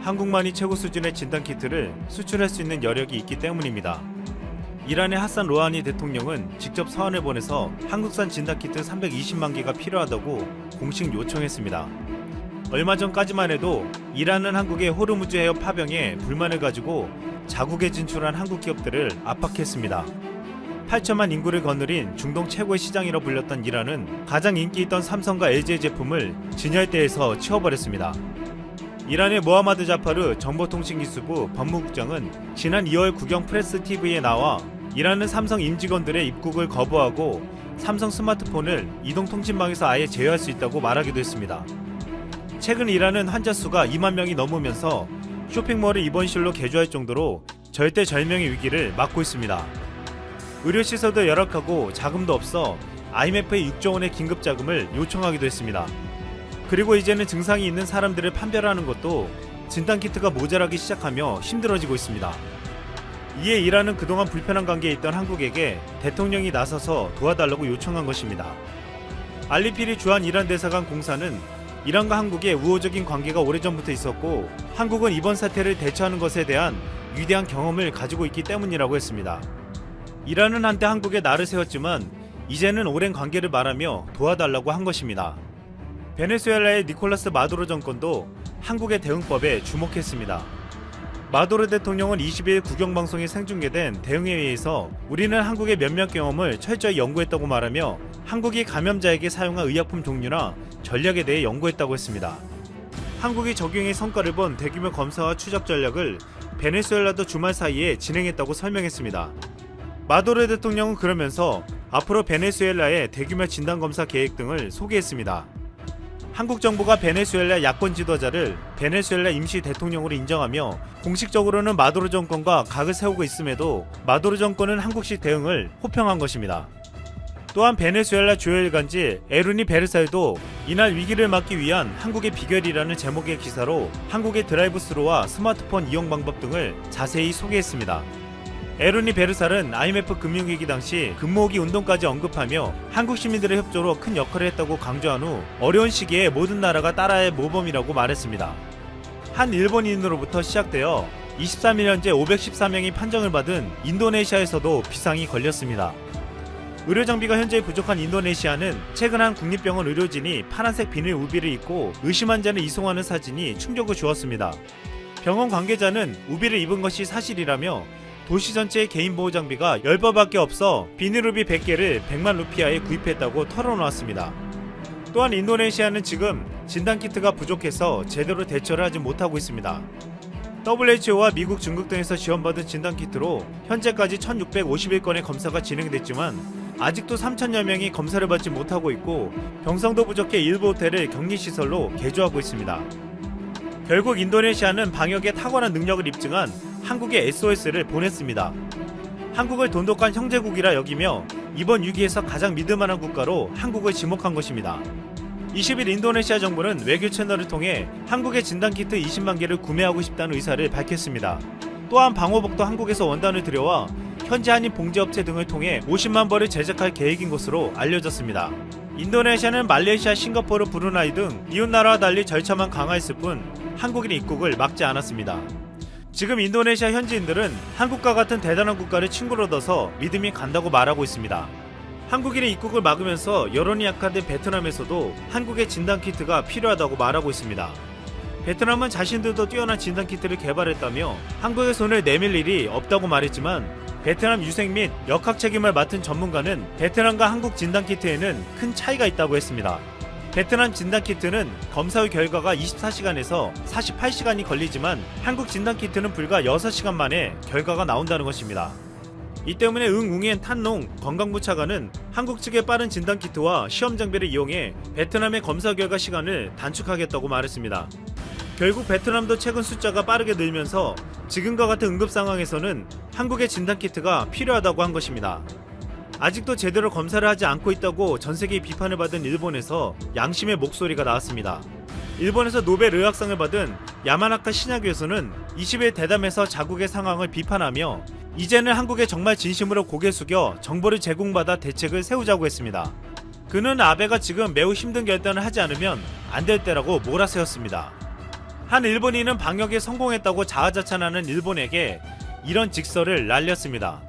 한국만이 최고 수준의 진단키트를 수출할 수 있는 여력이 있기 때문입니다. 이란의 하산 로하니 대통령은 직접 서한을 보내서 한국산 진단키트 320만 개가 필요하다고 공식 요청했습니다. 얼마 전까지만 해도 이란은 한국의 호르무즈 해협 파병에 불만을 가지고 자국에 진출한 한국 기업들을 압박했습니다. 8천만 인구를 거느린 중동 최고의 시장이라 불렸던 이란은 가장 인기 있던 삼성과 LG의 제품을 진열대에서 치워버렸습니다. 이란의 모하마드 자파르 정보통신기술부 법무국장은 지난 2월 국영 프레스 TV에 나와 이란은 삼성 임직원들의 입국을 거부하고 삼성 스마트폰을 이동통신망에서 아예 제어할 수 있다고 말하기도 했습니다. 최근 이란은 환자 수가 2만 명이 넘으면서 쇼핑몰을 입원실로 개조할 정도로 절대절명의 위기를 맞고 있습니다. 의료시설도 열악하고 자금도 없어 IMF의 6조 원의 긴급자금을 요청하기도 했습니다. 그리고 이제는 증상이 있는 사람들을 판별하는 것도 진단키트가 모자라기 시작하며 힘들어지고 있습니다. 이에 이란은 그동안 불편한 관계에 있던 한국에게 대통령이 나서서 도와달라고 요청한 것입니다. 알리피리 주한 이란 대사관 공사는 이란과 한국의 우호적인 관계가 오래전부터 있었고 한국은 이번 사태를 대처하는 것에 대한 위대한 경험을 가지고 있기 때문이라고 했습니다. 이란은 한때 한국에 날을 세웠지만 이제는 오랜 관계를 말하며 도와달라고 한 것입니다. 베네수엘라의 니콜라스 마두로 정권도 한국의 대응법에 주목했습니다. 마두로 대통령은 20일 국영방송에 생중계된 대응회의에서 우리는 한국의 몇몇 경험을 철저히 연구했다고 말하며 한국이 감염자에게 사용한 의약품 종류나 전략에 대해 연구했다고 했습니다. 한국이 적용의 성과를 본 대규모 검사와 추적 전략을 베네수엘라도 주말 사이에 진행했다고 설명했습니다. 마두로 대통령은 그러면서 앞으로 베네수엘라의 대규모 진단검사 계획 등을 소개했습니다. 한국 정부가 베네수엘라 야권 지도자를 베네수엘라 임시 대통령으로 인정하며 공식적으로는 마두로 정권과 각을 세우고 있음에도 마두로 정권은 한국식 대응을 호평한 것입니다. 또한 베네수엘라 주요 일간지 에루니 베르사유도 이날 위기를 막기 위한 한국의 비결이라는 제목의 기사로 한국의 드라이브스루와 스마트폰 이용 방법 등을 자세히 소개했습니다. 에루니 베르살은 IMF 금융위기 당시 금모으기 운동까지 언급하며 한국 시민들의 협조로 큰 역할을 했다고 강조한 후 어려운 시기에 모든 나라가 따라할 모범이라고 말했습니다. 한 일본인으로부터 시작되어 23일 현재 514명이 판정을 받은 인도네시아에서도 비상이 걸렸습니다. 의료장비가 현재 부족한 인도네시아는 최근 한 국립병원 의료진이 파란색 비닐 우비를 입고 의심 환자를 이송하는 사진이 충격을 주었습니다. 병원 관계자는 우비를 입은 것이 사실이라며 도시 전체의 개인 보호 장비가 10벌밖에 없어 비닐우비 100개를 100만 루피아에 구입했다고 털어놓았습니다. 또한 인도네시아는 지금 진단키트가 부족해서 제대로 대처를 하지 못하고 있습니다. WHO와 미국, 중국 등에서 지원받은 진단키트로 현재까지 1651건의 검사가 진행됐지만 아직도 3000여 명이 검사를 받지 못하고 있고 병상도 부족해 일부 호텔을 격리시설로 개조하고 있습니다. 결국 인도네시아는 방역에 탁월한 능력을 입증한 한국에 SOS를 보냈습니다. 한국을 돈독한 형제국이라 여기며 이번 위기에서 가장 믿을만한 국가로 한국을 지목한 것입니다. 20일 인도네시아 정부는 외교 채널을 통해 한국의 진단키트 20만 개를 구매하고 싶다는 의사를 밝혔습니다. 또한 방호복도 한국에서 원단을 들여와 현지 한인 봉제업체 등을 통해 50만 벌을 제작할 계획인 것으로 알려졌습니다. 인도네시아는 말레이시아, 싱가포르, 브루나이 등 이웃나라와 달리 절차만 강화했을 뿐 한국인 입국을 막지 않았습니다. 지금 인도네시아 현지인들은 한국과 같은 대단한 국가를 친구로 둬서 믿음이 간다고 말하고 있습니다. 한국인의 입국을 막으면서 여론이 약화된 베트남에서도 한국의 진단키트가 필요하다고 말하고 있습니다. 베트남은 자신들도 뛰어난 진단키트를 개발했다며 한국의 손을 내밀 일이 없다고 말했지만 베트남 유생 및 역학 책임을 맡은 전문가는 베트남과 한국 진단키트에는 큰 차이가 있다고 했습니다. 베트남 진단키트는 검사 후 결과가 24시간에서 48시간이 걸리지만 한국 진단키트는 불과 6시간 만에 결과가 나온다는 것입니다. 이 때문에 응웅엔 탄농 건강부 차관은 한국 측의 빠른 진단키트와 시험 장비를 이용해 베트남의 검사 결과 시간을 단축하겠다고 말했습니다. 결국 베트남도 최근 숫자가 빠르게 늘면서 지금과 같은 응급 상황에서는 한국의 진단키트가 필요하다고 한 것입니다. 아직도 제대로 검사를 하지 않고 있다고 전세계의 비판을 받은 일본에서 양심의 목소리가 나왔습니다. 일본에서 노벨 의학상을 받은 야마나카 신야 교수는 20일 대담에서 자국의 상황을 비판하며 이제는 한국에 정말 진심으로 고개 숙여 정보를 제공받아 대책을 세우자고 했습니다. 그는 아베가 지금 매우 힘든 결단을 하지 않으면 안 될 때라고 몰아세웠습니다. 한 일본인은 방역에 성공했다고 자화자찬하는 일본에게 이런 직설을 날렸습니다.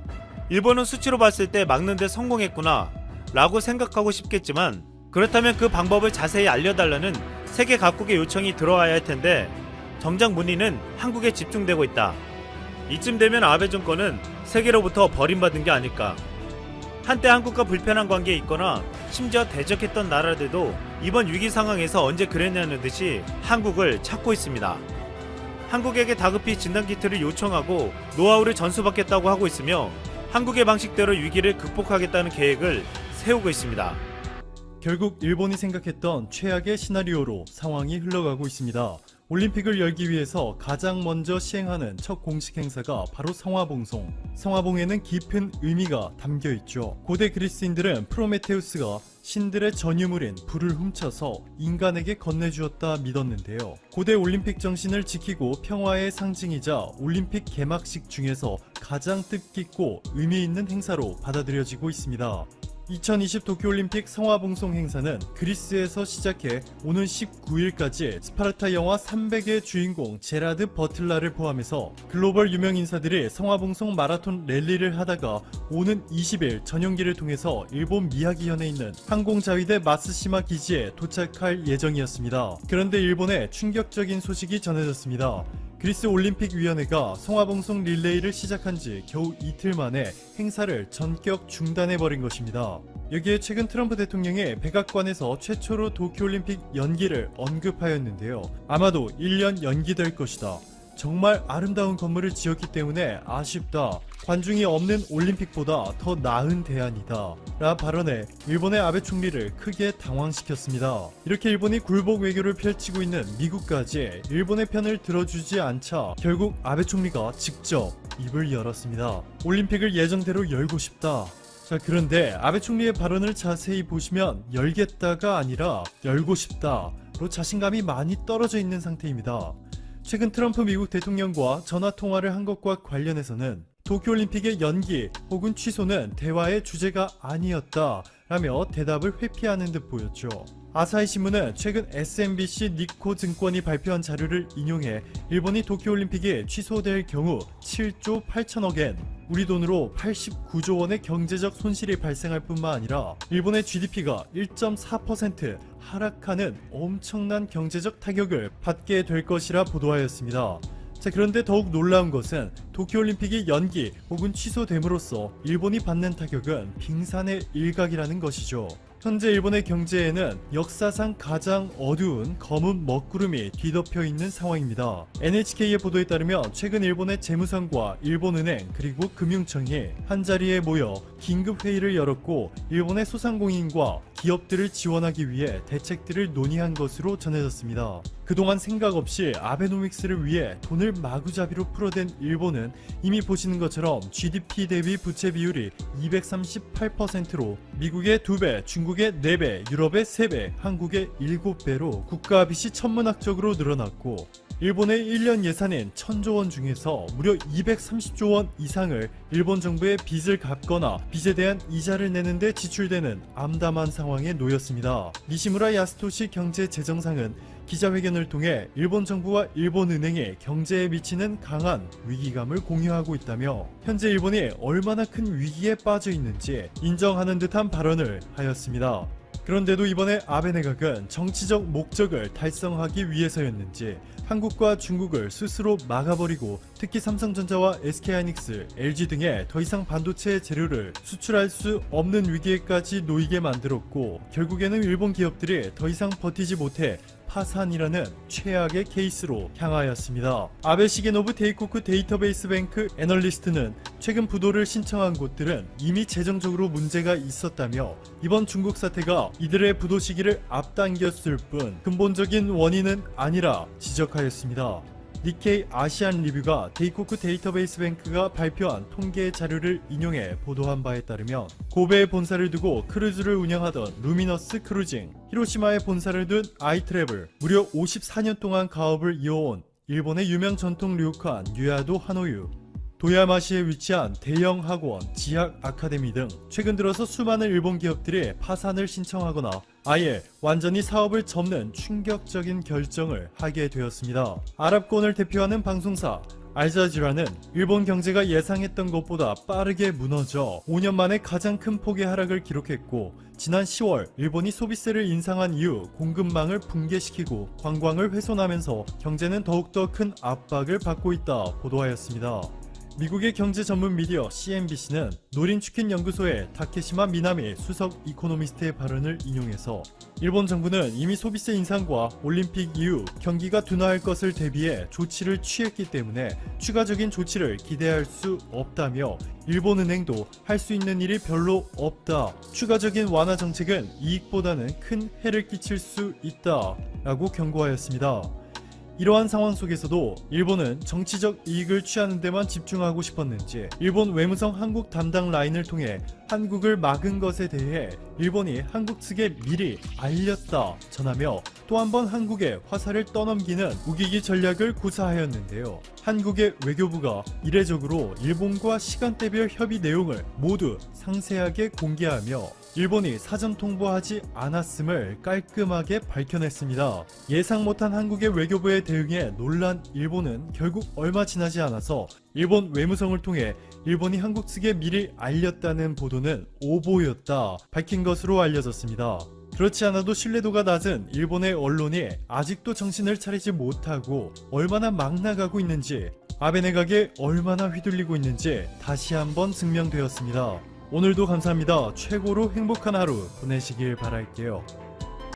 일본은 수치로 봤을 때 막는데 성공했구나 라고 생각하고 싶겠지만, 그렇다면 그 방법을 자세히 알려달라는 세계 각국의 요청이 들어와야 할 텐데 정작 문의는 한국에 집중되고 있다. 이쯤 되면 아베 정권은 세계로부터 버림받은 게 아닐까. 한때 한국과 불편한 관계에 있거나 심지어 대적했던 나라들도 이번 위기 상황에서 언제 그랬냐는 듯이 한국을 찾고 있습니다. 한국에게 다급히 진단키트를 요청하고 노하우를 전수받겠다고 하고 있으며 한국의 방식대로 위기를 극복하겠다는 계획을 세우고 있습니다. 결국 일본이 생각했던 최악의 시나리오로 상황이 흘러가고 있습니다. 올림픽을 열기 위해서 가장 먼저 시행하는 첫 공식 행사가 바로 성화봉송. 성화봉에는 깊은 의미가 담겨 있죠. 고대 그리스인들은 프로메테우스가 신들의 전유물인 불을 훔쳐서 인간에게 건네주었다 믿었는데요. 고대 올림픽 정신을 지키고 평화의 상징이자 올림픽 개막식 중에서 가장 뜻깊고 의미 있는 행사로 받아들여지고 있습니다. 2020 도쿄올림픽 성화봉송 행사는 그리스에서 시작해 오는 19일까지 스파르타 영화 300의 주인공 제라드 버틀라를 포함해서 글로벌 유명 인사들이 성화봉송 마라톤 랠리를 하다가 오는 20일 전용기를 통해서 일본 미야기현에 있는 항공자위대 마스시마 기지에 도착할 예정이었습니다. 그런데 일본에 충격적인 소식이 전해졌습니다. 그리스 올림픽위원회가 성화봉송 릴레이를 시작한 지 겨우 이틀 만에 행사를 전격 중단해버린 것입니다. 여기에 최근 트럼프 대통령이 백악관에서 최초로 도쿄올림픽 연기를 언급하였는데요. 아마도 1년 연기될 것이다. 정말 아름다운 건물을 지었기 때문에 아쉽다. 관중이 없는 올림픽보다 더 나은 대안이다. 라 발언해 일본의 아베 총리를 크게 당황시켰습니다. 이렇게 일본이 굴복 외교를 펼치고 있는 미국까지 일본의 편을 들어주지 않자 결국 아베 총리가 직접 입을 열었습니다. 올림픽을 예정대로 열고 싶다. 자, 그런데 아베 총리의 발언을 자세히 보시면 열겠다가 아니라 열고 싶다로 자신감이 많이 떨어져 있는 상태입니다. 최근 트럼프 미국 대통령과 전화 통화를 한 것과 관련해서는 도쿄올림픽의 연기 혹은 취소는 대화의 주제가 아니었다 라며 대답을 회피하는 듯 보였죠. 아사히 신문은 최근 SMBC 니코 증권이 발표한 자료를 인용해 일본이 도쿄올림픽이 취소될 경우 7조 8천억엔, 우리 돈으로 89조 원의 경제적 손실이 발생할 뿐만 아니라 일본의 GDP가 1.4% 하락하는 엄청난 경제적 타격을 받게 될 것이라 보도하였습니다. 자, 그런데 더욱 놀라운 것은 도쿄올림픽이 연기 혹은 취소됨으로써 일본이 받는 타격은 빙산의 일각이라는 것이죠. 현재 일본의 경제에는 역사상 가장 어두운 검은 먹구름이 뒤덮여 있는 상황입니다. NHK의 보도에 따르면 최근 일본의 재무상과 일본은행 그리고 금융청이 한자리에 모여 긴급회의를 열었고 일본의 소상공인과 기업들을 지원하기 위해 대책들을 논의한 것으로 전해졌습니다. 그동안 생각 없이 아베노믹스를 위해 돈을 마구잡이로 풀어댄 일본은 이미 보시는 것처럼 GDP 대비 부채 비율이 238%로 미국의 2배, 중국의 4배, 유럽의 3배, 한국의 7배로 국가 빚이 천문학적으로 늘어났고 일본의 1년 예산인 1000조 원 중에서 무려 230조 원 이상을 일본 정부의 빚을 갚거나 빚에 대한 이자를 내는데 지출되는 암담한 상황에 놓였습니다. 니시무라 야스토시 경제재정상은 기자회견을 통해 일본 정부와 일본은행이 경제에 미치는 강한 위기감을 공유하고 있다며 현재 일본이 얼마나 큰 위기에 빠져 있는지 인정하는 듯한 발언을 하였습니다. 그런데도 이번에 아베 내각은 정치적 목적을 달성하기 위해서였는지 한국과 중국을 스스로 막아버리고 특히 삼성전자와 SK하이닉스, LG 등에 더 이상 반도체 재료를 수출할 수 없는 위기에까지 놓이게 만들었고 결국에는 일본 기업들이 더 이상 버티지 못해 파산이라는 최악의 케이스로 향하였습니다. 아베 시게노부 데이코쿠 데이터베이스 뱅크 애널리스트는 최근 부도를 신청한 곳들은 이미 재정적으로 문제가 있었다며 이번 중국 사태가 이들의 부도 시기를 앞당겼을 뿐 근본적인 원인은 아니라 지적하였습니다. 니케이 아시안 리뷰가 데이코쿠 데이터베이스 뱅크가 발표한 통계 자료를 인용해 보도한 바에 따르면 고베에 본사를 두고 크루즈를 운영하던 루미너스 크루징, 히로시마에 본사를 둔 아이트래블, 무려 54년 동안 가업을 이어온 일본의 유명 전통 료칸 유야도 하노유, 도야마시에 위치한 대형 학원, 지학 아카데미 등 최근 들어서 수많은 일본 기업들이 파산을 신청하거나 아예 완전히 사업을 접는 충격적인 결정을 하게 되었습니다. 아랍권을 대표하는 방송사 알자지라는 일본 경제가 예상했던 것보다 빠르게 무너져 5년 만에 가장 큰 폭의 하락을 기록했고, 지난 10월 일본이 소비세를 인상한 이후 공급망을 붕괴시키고 관광을 훼손하면서 경제는 더욱더 큰 압박을 받고 있다 보도하였습니다. 미국의 경제 전문 미디어 CNBC는 노린추킨 연구소의 다케시마 미나미 수석 이코노미스트의 발언을 인용해서 일본 정부는 이미 소비세 인상과 올림픽 이후 경기가 둔화할 것을 대비해 조치를 취했기 때문에 추가적인 조치를 기대할 수 없다며, 일본은행도 할 수 있는 일이 별로 없다. 추가적인 완화 정책은 이익보다는 큰 해를 끼칠 수 있다 라고 경고하였습니다. 이러한 상황 속에서도 일본은 정치적 이익을 취하는 데만 집중하고 싶었는지 일본 외무성 한국 담당 라인을 통해 한국을 막은 것에 대해 일본이 한국 측에 미리 알렸다 전하며 또 한 번 한국에 화살을 떠넘기는 우기기 전략을 구사하였는데요. 한국의 외교부가 이례적으로 일본과 시간대별 협의 내용을 모두 상세하게 공개하며 일본이 사전 통보하지 않았음을 깔끔하게 밝혀냈습니다. 예상 못한 한국의 외교부의 대응에 놀란 일본은 결국 얼마 지나지 않아서 일본 외무성을 통해 일본이 한국 측에 미리 알렸다는 보도는 오보였다 밝힌 것으로 알려졌습니다. 그렇지 않아도 신뢰도가 낮은 일본의 언론이 아직도 정신을 차리지 못하고 얼마나 막 나가고 있는지, 아베 내각에 얼마나 휘둘리고 있는지 다시 한번 증명되었습니다. 오늘도 감사합니다. 최고로 행복한 하루 보내시길 바랄게요.